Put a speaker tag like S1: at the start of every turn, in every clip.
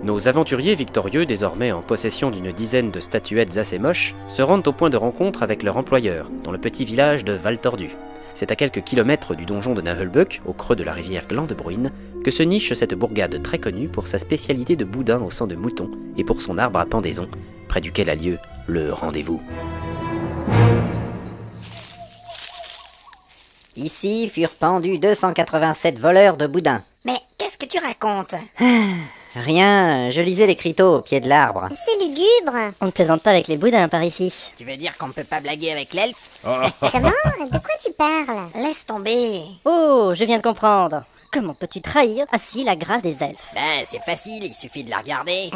S1: Nos aventuriers victorieux, désormais en possession d'une dizaine de statuettes assez moches, se rendent au point de rencontre avec leur employeur, dans le petit village de Val-Tordu. C'est à quelques kilomètres du donjon de Naheulbeuk, au creux de la rivière Glandebruine, que se niche cette bourgade très connue pour sa spécialité de boudin au sang de mouton et pour son arbre à pendaison, près duquel a lieu le rendez-vous.
S2: Ici furent pendus 287 voleurs de boudin.
S3: Mais qu'est-ce que tu racontes?
S2: Rien, je lisais l'écriteau au pied de l'arbre.
S4: C'est lugubre.
S5: On ne plaisante pas avec les boudins par ici.
S3: Tu veux dire qu'on ne peut pas blaguer avec l'elfe?
S4: Comment? De quoi tu parles?
S3: Laisse tomber.
S5: Oh, je viens de comprendre. Comment peux-tu trahir ainsi la grâce des elfes?
S3: Ben, c'est facile, il suffit de la regarder.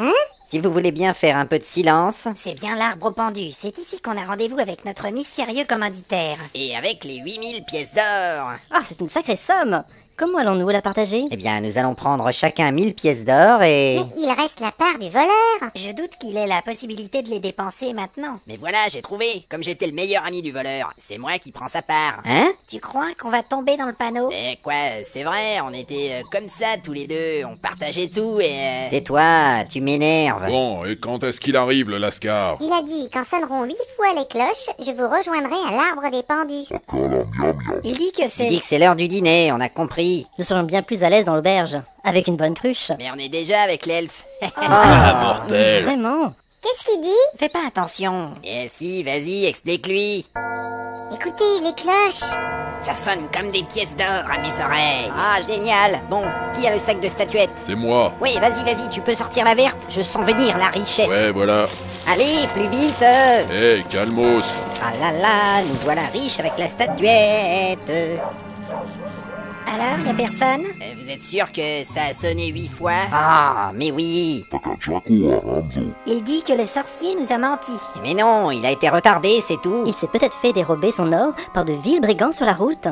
S2: Si vous voulez bien faire un peu de silence...
S3: C'est bien l'arbre pendu, c'est ici qu'on a rendez-vous avec notre mystérieux commanditaire. Et avec les 8000 pièces d'or.
S5: Ah, c'est une sacrée somme. Comment allons-nous la partager?
S2: Eh bien, nous allons prendre chacun 1000 pièces d'or et...
S4: Mais il reste la part du voleur.
S3: Je doute qu'il ait la possibilité de les dépenser maintenant. Mais voilà, j'ai trouvé. Comme j'étais le meilleur ami du voleur, c'est moi qui prends sa part.
S2: Hein?
S3: Tu crois qu'on va tomber dans le panneau?
S1: Eh,
S3: Quoi, c'est vrai, on était comme ça tous les deux, on partageait tout et...
S2: Tais-toi, tu m'énerves.
S6: Bon, et quand est-ce qu'il arrive, le Lascar?
S4: Il a dit qu'en sonneront 8 fois les cloches, je vous rejoindrai à l'arbre des pendus.
S3: Il dit que
S2: Tu
S3: c'est...
S2: dis que c'est l'heure du dîner, on a compris.
S5: Nous serions bien plus à l'aise dans l'auberge, avec une bonne cruche.
S3: Mais on est déjà avec l'elfe.
S6: Ah, mortel!
S5: Vraiment?
S4: Qu'est-ce qu'il dit?
S3: Fais pas attention. Eh si, vas-y, explique-lui.
S4: Écoutez, les cloches.
S3: Ça sonne comme des pièces d'or à mes oreilles.
S2: Ah, génial. Bon, qui a le sac de statuettes?
S6: C'est moi.
S2: Oui, vas-y, tu peux sortir la verte. Je sens venir la richesse.
S6: Ouais, voilà.
S2: Allez, plus vite.
S6: Hé, calmos.
S2: Ah là là, nous voilà riches avec la statuette.
S3: Alors, y a personne? Vous êtes sûr que ça a sonné 8 fois?
S2: Ah, mais oui.
S3: Il dit que le sorcier nous a menti.
S2: Mais non, il a été retardé, c'est tout.
S5: Il s'est peut-être fait dérober son or par de vils brigands sur la route.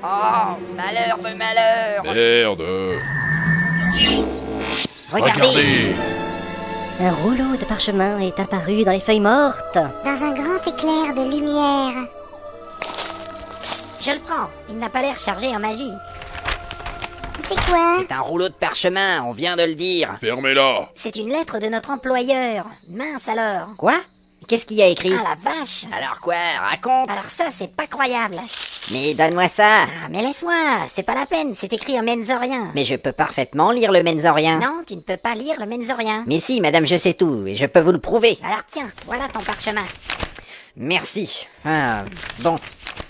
S3: Oh, malheur de malheur!
S6: Merde.
S2: Regardez.
S5: Un rouleau de parchemin est apparu dans les feuilles mortes.
S4: Dans un grand éclair de lumière.
S3: Je le prends, il n'a pas l'air chargé en magie.
S4: C'est quoi?
S3: C'est un rouleau de parchemin, on vient de le dire.
S6: Fermez-la.
S3: C'est une lettre de notre employeur. Mince alors.
S2: Quoi? Qu'est-ce qu'il y a écrit?
S3: Ah la vache! Alors quoi? Raconte! Alors ça, c'est pas croyable.
S2: Mais donne-moi ça.
S3: Ah, mais laisse-moi, c'est pas la peine, c'est écrit en menzorien.
S2: Mais je peux parfaitement lire le menzorien.
S3: Non, tu ne peux pas lire le menzorien.
S2: Mais si, madame, je sais tout, et je peux vous le prouver.
S3: Alors tiens, voilà ton parchemin.
S2: Merci. Ah, bon.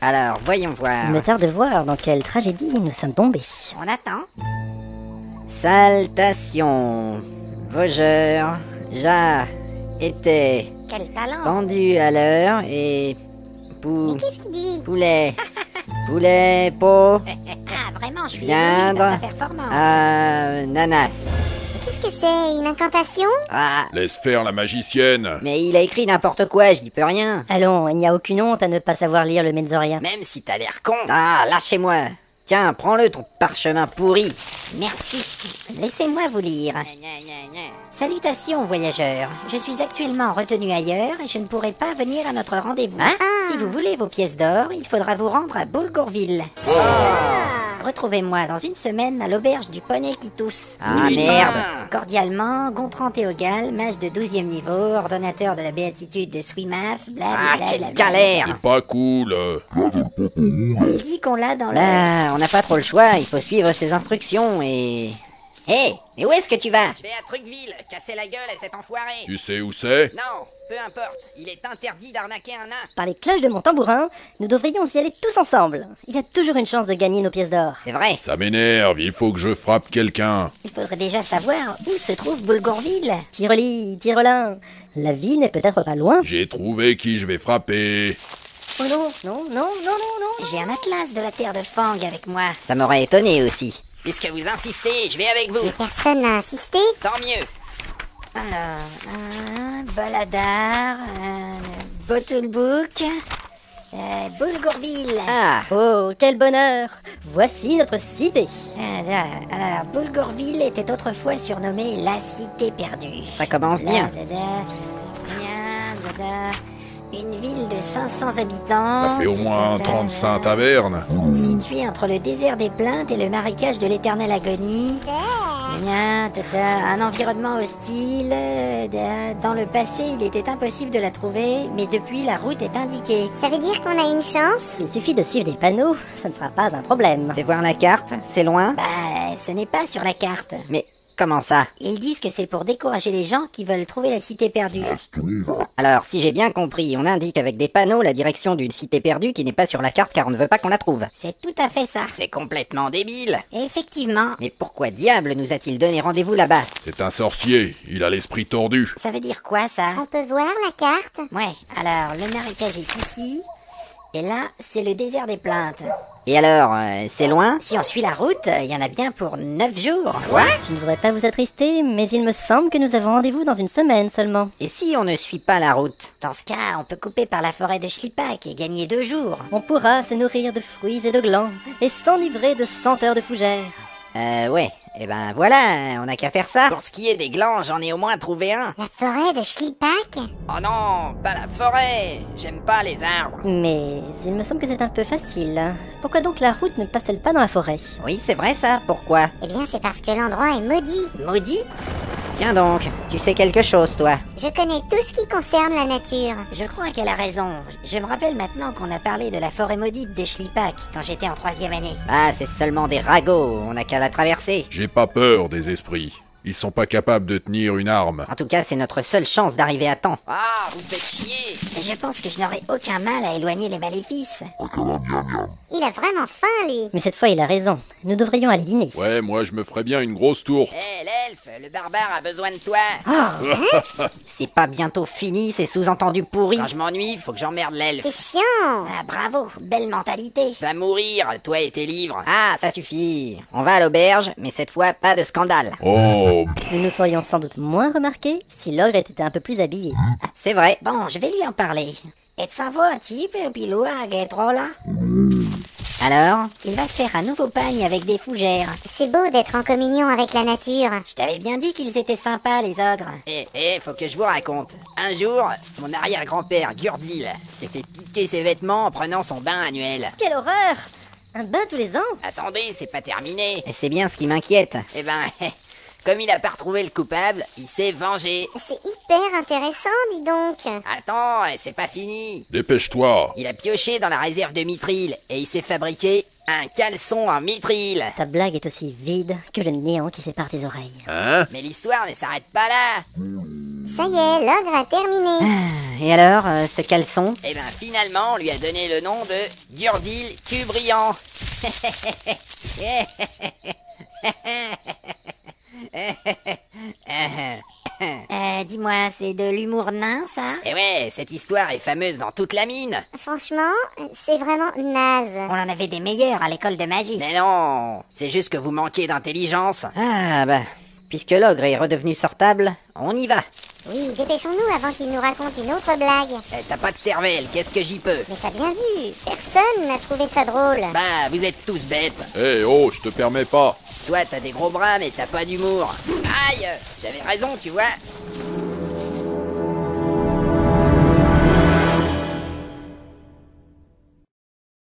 S2: Alors, voyons voir.
S5: Il me tarde de voir dans quelle tragédie nous sommes tombés.
S3: On attend.
S2: Saltation. Vogeur. Était
S3: Quel talent!
S2: pendu à l'heure et...
S4: Mais qu'est-ce qu'il dit?
S2: Poulet. Poulet, pot.
S3: Ah, vraiment, je suis
S2: Viandre.
S3: ébloui de ta performance.
S2: Nanas.
S4: Qu'est-ce que c'est? Une incantation?
S2: Ah,
S6: Laisse faire la magicienne.
S2: mais il a écrit n'importe quoi, je n'y peux rien.
S5: Allons, il n'y a aucune honte à ne pas savoir lire le menzorien.
S3: Même si t'as l'air con.
S2: Ah, lâchez-moi. Tiens, prends-le, ton parchemin pourri.
S3: Merci. Laissez-moi vous lire. Salutations, voyageurs. Je suis actuellement retenu ailleurs et je ne pourrai pas venir à notre rendez-vous. Si vous voulez vos pièces d'or, il faudra vous rendre à Boulgourville. Retrouvez-moi dans une semaine à l'auberge du poney qui tousse.
S2: Ah, merde.
S3: Cordialement, Gontran Théogal, mage de 12e niveau, ordonnateur de la béatitude de Swimaf,
S2: Ah,
S3: blablabla.
S2: quelle galère.
S6: C'est pas cool.
S3: Il dit qu'on l'a dans le...
S2: Là, on n'a pas trop le choix, il faut suivre ses instructions et... Hé, mais où est-ce que tu vas?
S3: Je vais à Trucville, casser la gueule à cet enfoiré.
S6: Tu sais où c'est?
S3: Non, peu importe, il est interdit d'arnaquer un nain.
S5: Par les cloches de mon tambourin, nous devrions y aller tous ensemble. Il y a toujours une chance de gagner nos pièces d'or.
S2: C'est vrai.
S6: Ça m'énerve, il faut que je frappe quelqu'un.
S3: Il faudrait déjà savoir où se trouve Boulgourville.
S5: Tireli, Tirelin, la ville n'est peut-être pas loin.
S6: J'ai trouvé qui je vais frapper.
S5: Oh non, non, non, non, non, non.
S3: J'ai un atlas de la terre de Fang avec moi.
S2: Ça m'aurait étonné aussi.
S3: Puisque vous insistez, je vais avec vous.
S4: Mais personne n'a insisté.
S3: Tant mieux. Alors, Baladar, Bottlebook, Boulgourville.
S2: Ah,
S5: Oh, quel bonheur! Voici notre cité.
S3: Alors, Boulgourville était autrefois surnommée la cité perdue.
S2: ça commence bien.
S3: Une ville de 500 habitants.
S6: Ça fait au moins 35 tavernes.
S3: Située entre le désert des plaintes et le marécage de l'éternelle agonie. Le Bien, un environnement hostile. Dans le passé, il était impossible de la trouver, mais depuis, la route est indiquée.
S4: Ça veut dire qu'on a une chance?
S5: Il suffit de suivre des panneaux, ce ne sera pas un problème.
S2: Fais voir la carte, c'est loin?
S3: Bah, ce n'est pas sur la carte.
S2: Mais comment ça?
S3: Ils disent que c'est pour décourager les gens qui veulent trouver la cité perdue.
S2: Alors, si j'ai bien compris, on indique avec des panneaux la direction d'une cité perdue qui n'est pas sur la carte car on ne veut pas qu'on la trouve.
S3: C'est tout à fait ça.
S2: C'est complètement débile.
S3: Effectivement.
S2: Mais pourquoi diable nous a-t-il donné rendez-vous là-bas?
S6: C'est un sorcier, il a l'esprit tordu.
S3: Ça veut dire quoi, ça?
S4: On peut voir la carte?
S3: Ouais, alors, le marécage est ici, et là, c'est le désert des Plaintes.
S2: Et alors, c'est loin?
S3: Si on suit la route, il y en a bien pour 9 jours.
S2: Quoi?
S5: Je ne voudrais pas vous attrister, mais il me semble que nous avons rendez-vous dans une semaine seulement.
S2: Et si on ne suit pas la route?
S3: Dans ce cas, on peut couper par la forêt de Schlipak et gagner 2 jours.
S5: On pourra se nourrir de fruits et de glands, et s'enivrer de senteurs de fougères.
S2: Ouais. Eh ben voilà, on n'a qu'à faire ça.
S7: Pour ce qui est des glands, j'en ai au moins trouvé un.
S4: La forêt de Schlipak?
S7: Oh non, pas la forêt. J'aime pas les arbres.
S5: Mais il me semble que c'est un peu facile. Pourquoi donc la route ne passe-t-elle pas dans la forêt?
S2: Oui, c'est vrai ça, pourquoi?
S4: Eh bien, c'est parce que l'endroit est maudit.
S2: Maudit? Tiens donc, tu sais quelque chose, toi?
S4: Je connais tout ce qui concerne la nature.
S3: Je crois qu'elle a raison. Je me rappelle maintenant qu'on a parlé de la forêt maudite de Schlipak quand j'étais en 3e année.
S2: Ah, c'est seulement des ragots, on n'a qu'à la traverser.
S6: J'ai pas peur des esprits. Ils sont pas capables de tenir une arme.
S2: En tout cas, c'est notre seule chance d'arriver à temps.
S7: Ah, vous faites chier.
S3: Et je pense que je n'aurai aucun mal à éloigner les maléfices.
S4: Il a vraiment faim, lui.
S5: Mais cette fois, il a raison. Nous devrions aller dîner.
S6: Ouais, moi je me ferais bien une grosse tourte.
S7: Hé, l'elfe, le barbare a besoin de toi.
S2: C'est pas bientôt fini, ces sous-entendus pourris.
S7: Quand je m'ennuie, faut que j'emmerde l'elfe.
S4: C'est chiant.
S3: Ah, bravo, belle mentalité.
S7: Va mourir, toi et tes livres.
S2: Ah, ça suffit. On va à l'auberge, mais cette fois, pas de scandale.
S6: Oh,
S5: Nous nous ferions sans doute moins remarquer si l'ogre était un peu plus habillé.
S2: C'est vrai.
S3: Bon, je vais lui en parler. Et ça va un petit peu, pilou, là.
S2: Alors?
S3: Il va se faire un nouveau pagne avec des fougères.
S4: C'est beau d'être en communion avec la nature.
S3: Je t'avais bien dit qu'ils étaient sympas, les ogres.
S7: Faut que je vous raconte. Un jour, mon arrière-grand-père, Gurdil, s'est fait piquer ses vêtements en prenant son bain annuel.
S5: Quelle horreur! Un bain tous les ans?
S7: Attendez, c'est pas terminé.
S2: Et c'est bien ce qui m'inquiète.
S7: Eh ben, comme il a pas retrouvé le coupable, il s'est vengé.
S4: C'est hyper intéressant, dis donc.
S7: Attends, c'est pas fini.
S6: dépêche-toi.
S7: Il a pioché dans la réserve de mithril et il s'est fabriqué un caleçon en mithril.
S5: Ta blague est aussi vide que le néant qui sépare tes oreilles.
S6: Hein?
S7: Mais l'histoire ne s'arrête pas là.
S4: Ça y est, l'ogre a terminé.
S2: Et alors, ce caleçon?
S7: Eh ben finalement, on lui a donné le nom de Gurdil Cubrian.
S3: Dis-moi, c'est de l'humour nain, ça?
S7: Et ouais, cette histoire est fameuse dans toute la mine.
S4: Franchement, c'est vraiment naze.
S3: On en avait des meilleurs à l'école de magie.
S7: Mais non, c'est juste que vous manquez d'intelligence.
S2: Ah bah, puisque l'ogre est redevenu sortable, on y va.
S4: Oui, dépêchons-nous avant qu'il nous raconte une autre blague.
S7: T'as pas de cervelle, qu'est-ce que j'y peux?
S4: Mais t'as bien vu, personne n'a trouvé ça drôle.
S7: Bah, vous êtes tous bêtes.
S6: Eh oh, je te permets pas.
S7: Toi, t'as des gros bras, mais t'as pas d'humour. Aïe, j'avais raison, tu vois.